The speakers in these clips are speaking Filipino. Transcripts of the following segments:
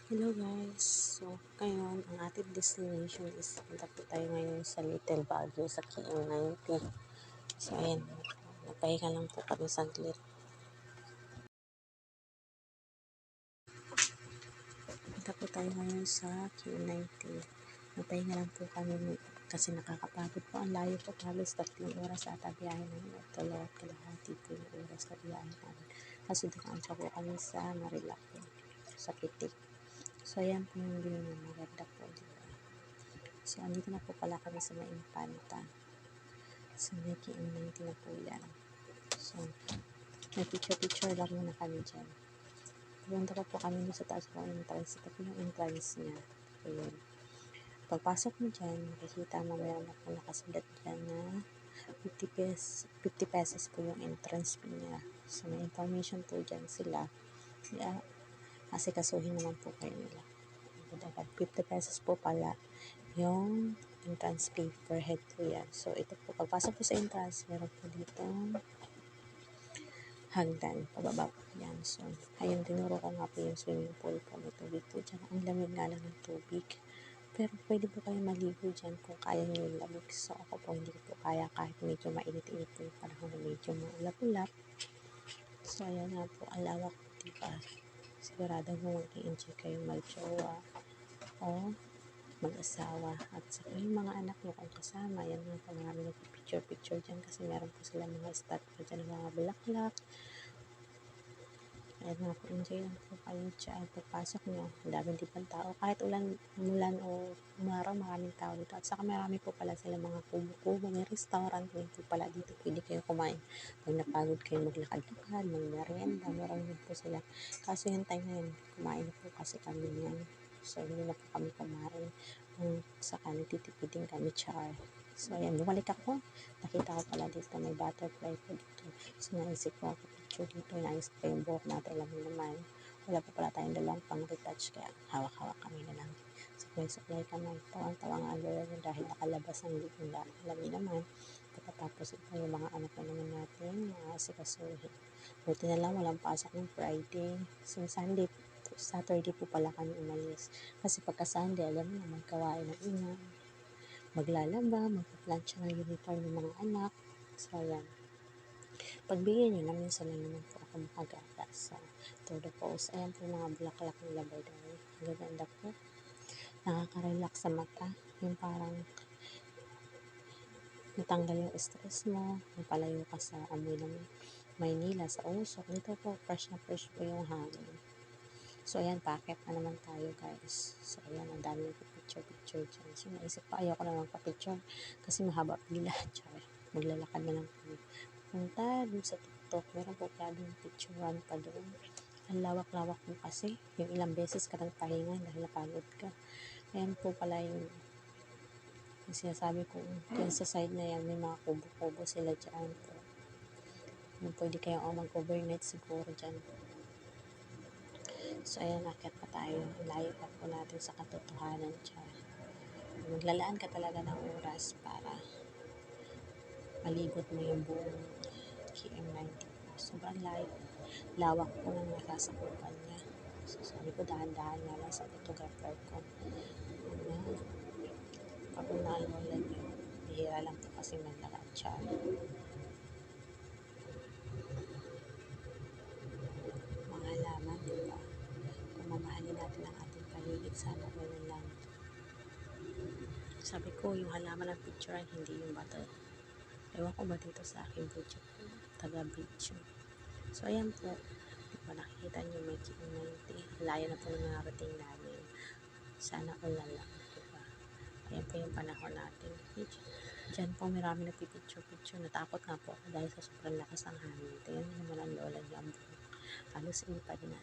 Hello guys! So, ngayon, ang ating destination is punta po tayo ngayon sa Little Baguio sa KM90. So, ayan, napahinga lang po kami saglit. Punta po tayo ngayon sa KM90. Napahinga lang po kami kasi nakakapagod po. Ang layo po, halos 3 oras ata biyahe namin. At 2 kalahati po yung oras na biyahe namin. Kasi dumaan po kami sa Marilaki, sa Pitik. So, ayan po yung view na maganda po, diba? So, andito na po pala kami sa may Infanta. So, may KM90 na po yan. So, may picture-picture lang muna kami dyan. Pumunta pa po kami sa taas po entrance. Ito po yung entrance niya. Ayan. Pagpasok mo dyan, makikita mo meron na po nakasulat dyan na 50 pesos po yung entrance fee niya. So, may information po dyan sila. Yeah, asikasuhin naman po kayo nila. 50 pesos po pala yung entrance fee per head po yan. So, ito po, pagpasok po sa entrance, meron po dito hagdan, pababa po yan. So, ayun, tinuro ko nga po yung swimming pool po. May tubig po dyan. Ang lamig nga lang ng tubig. Pero pwede po kayo maligo dyan kung kaya nyo yung lamig. So, ako po hindi ko po kaya kahit medyo mainit-init po yung panahon na medyo maulap-ulap. So, ayan nga po, ang lawak po, diba? Sigurado mo mag-i-enjoy kayong mag-jowa o mag-asawa. At saka yung mga anak nyo kung kasama, yan nga po, marami nag-picture-picture dyan kasi meron po sila mga statue dyan ng mga bulaklak. Ayan nga po, enjoy lang po kayo dyan. Pagpasok nyo, ang daming di pang tao. Kahit umulan o umaraw, maraming tao dito. At saka marami po pala sila mga kubo-kubo. May restaurant din po pala dito. Pwede kayo kumain. Pag napagod kayo maglakad-lakad, mag-merienda, meron din po sila. Kaso yung time na yun, kumain na po kasi kami yan. So, hindi na po kami kumain. Kung saka nagtitipid din kami, char. So, ayan, bumalik ako. Nakita ko pala dito, may butterfly po dito. So, naisip ko ako picture dito. Naisip ko yung buhok natin. Alam mo naman, wala pa pala tayong dalawang pang-retouch. Kaya hawak-hawak kami na lang. Supply kami. Tawang-tawa nga doon dahil nakalabas ang ligla. Alam niyo naman, pagkatapos ito yung mga anak na naman natin, asikasuhin. Buti na lang walang pasok ng Friday. So, Saturday po pala kami umalis. Kasi pagka Sunday, alam mo naman, gawain ng ina, maglalaba, magpa-plancha ng uniform ng mga anak. So, ayan. Pagbigyan nyo na, minsan lang naman po ako makagala sa todo post. Ayan po mga bulaklak ng labay-labay. Ang ganda po. Nakaka-relax sa mata. Yung parang natanggal yung stress mo, napalayo ka sa amoy ng Maynila, sa usok. Dito po, fresh na fresh po yung hangin. So, ayan, packet na naman tayo, guys. So, ayan, ang dami picture-picture dyan. So, naisip ko, ayoko na magpa-picture kasi mahaba pila. Tsaka, maglalakad na lang kami. Punta dun sa TikTok, meron po pala dun picturean pa doon. Ang lawak-lawak mo kasi. Yung ilang beses ka nagpahinga dahil napagod ka. Ayan po pala yung sinasabi ko, dyan sa side na yan, may mga kubo-kubo sila dyan po. Yung pwede kayong mag-overnight siguro dyan. So, ayan, nakit pa tayo. Layo pa po natin sa katotohanan dyan. Maglalaan ka talaga ng oras para malibot mo yung buong KM90. Sobrang layo. Lawak po ng nasasakupan niya. So, sabi ko, dahan-dahan nga lang sa photographer ko. Pag naalala niyo, bihira lang po kasi maglalaan siya. Mga halaman, diba? Kung mamahalin natin ang ating paligid, sana ganun lang. Sabi ko, yung halaman ng picture, hindi yung bata. Ewan ko ba dito sa aking video, taga-video. So, ayan po. Diba, nakikita nyo may KM90. Layo na po na narating namin. Sana all na lang. Diba? Ayan po yung panahon natin. Diyan po marami nagpipicture-picture. Natakot nga po ako dahil sa sobrang lakas ng hangin. Tingnan nyo naman ang lola niya ang buhok. Halos ilipad na.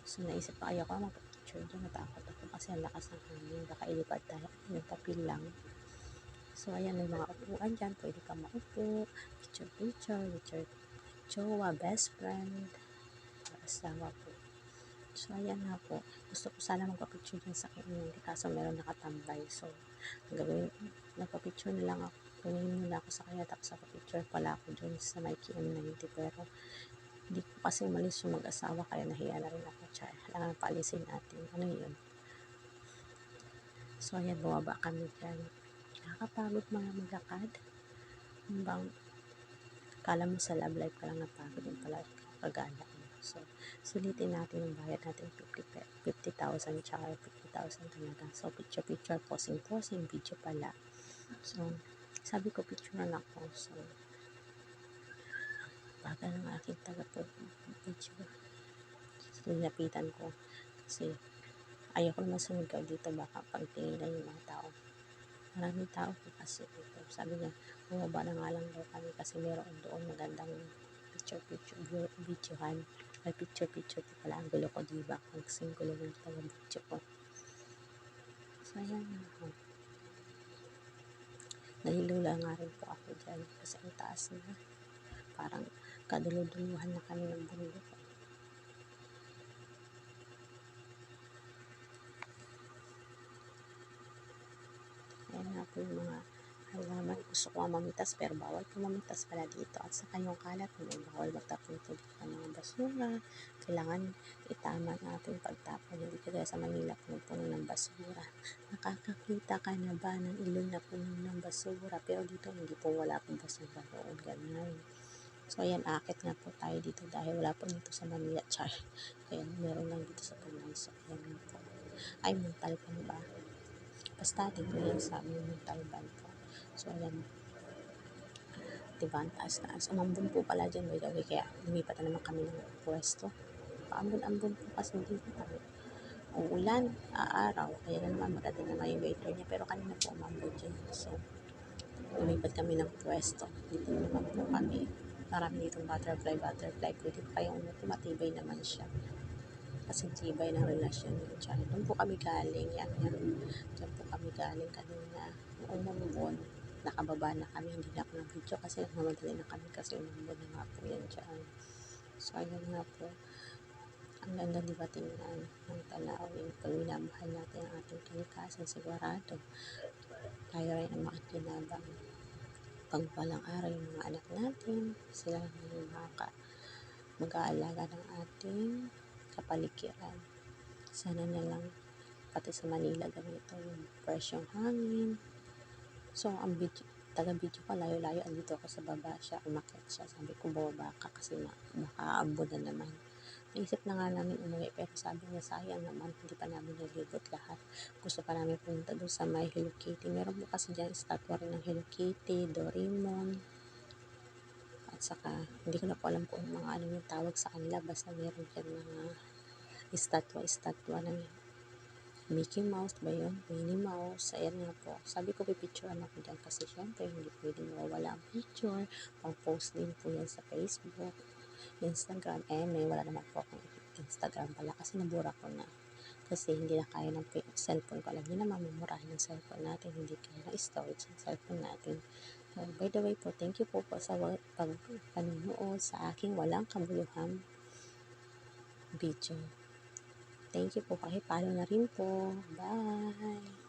So, naisip ko, ayaw ko magpapicture dyan. Natakot ako kasi ang lakas ng hangin. Baka ilipad tayo. Yung papel lang. So, ayan, may mga upuan dyan. Pwede ka maupo. Picture-picture. Picture jowa, best friend. Asawa po. So, ayan nga po. Gusto ko sana magpapicture dyan sa community. Kaso meron nakatambay. So, ang gagawin, nagpapicture na lang ako. Tumingin muna ako sa kanya. Tapos ako picture pala ako dun sa my KM90. Pero, Hindi ko kasi umalis yung mag-asawa kaya nahiya na rin ako. Char, kailangan paalisin natin. Ano yun? So, ayan, bumaba kami dyan. Nakakapagod mga maglakad. Bang, kala mo sa love life ka lang napagod yung pala kagala mo. So, sulitin natin yung bayad natin 50,000 tsaka 50,000 talaga. So, picture-picture, posing-posing, video pala. So, sabi ko, picturean ako. So, bagal ng aking taga-picture. So, nilapitan ko. Kasi, ayoko naman sumigaw dito. Baka pagtinginan yung mga tao. Maraming tao po kasi dito. Sabi niya, bumaba na nga lang daw kami kasi meron doon magandang picture-picture, videohan. May picture-picture po pala. Ang gulo ko, diba? Ang gulo ng taga-video ko. So, ayan na ako. Nahilula nga rin po ako dyan kasi ang taas na. Parang kaduluduluhan na kami ng bundok. Ayan nga po yung mga halaman. Gusto ko nga mamitas pero bawal po mamitas pala dito. At saka yung kalat, bawal magtapon po dito ng mga basura. Kailangan itama natin pagtapon. Hindi kagaya sa Manila puno ng basura. Nakakakita ka na ba ng ilog na puno ng basura? Pero dito hindi po, wala pong basura doon. Ganyan. So ayan, akit nga po tayo dito dahil wala po dito sa Manila. Char. Kaya meron lang dito sa Panay. So ayan nga po. Ay, mental pa ba? Basta dito yan sa amin yung Talban po. So, ayan. Diba, ang taas-taas. Umambon po pala dyan, by the way. Kaya lumipat na naman kami ng pwesto. Paambon-ambon po kasi dito. Uulan, aaraw. Kaya naman maganda naman yung waiter niya. Pero kanina po umambon dyan. So, lumipat kami ng pwesto. Dito naman po kami. Marami ditong butterfly. Pwede pa kayong matibay naman siya. Kasi tibay ng relasyon yung child. Doon po kami galing. Yan. Diyan po kami galing kanina. Umambon. Nakababa na kami. Hindi na ako ng video kasi nagmamadali na kami kasi umambon na nga po yan dyan. So, ayun nga po. Ang ganda diba tingnan ng tanawin. Pag minamahal natin ang ating kinikasan, sigurado tayo rin ang makikinabang. Pag walang araw yung mga anak natin, sila yung mag-aalaga ng ating kapaligiran. Sana na lang pati sa Manila ganito yung fresh yung hangin. So, ang video, taga-video ko layo-layo, andito ako sa baba siya, umakyat siya. Sabi ko, bumaba ka kasi baka aabot na naman. Naisip na nga namin umuwi, pero sabi niya, sayang naman, hindi pa namin nalibot lahat. Gusto pa namin pumunta doon sa may Hello Kitty. Meron po kasi dyan estatwa rin ng Hello Kitty, Doraemon, at saka, hindi ko na po alam kung mga ano yung tawag sa kanila, basta meron dyan mga estatwa ng Mickey Mouse ba yun? Minnie Mouse. Ayan nga po. Sabi ko, pipicturean ako dyan kasi syempre hindi pwedeng mawala ang picture. Pang-post din po yan sa Facebook, Instagram. May wala naman po akong Instagram pala kasi nabura ko na. Kasi hindi na kaya ng cellphone ko. Alam niyo naman, mamurahin ng cellphone natin. Hindi kaya ng storage ng cellphone natin. So, by the way po, thank you po sa pagpanunood sa aking walang kabuluhang video. Thank you po. Pakipalo na rin po. Bye!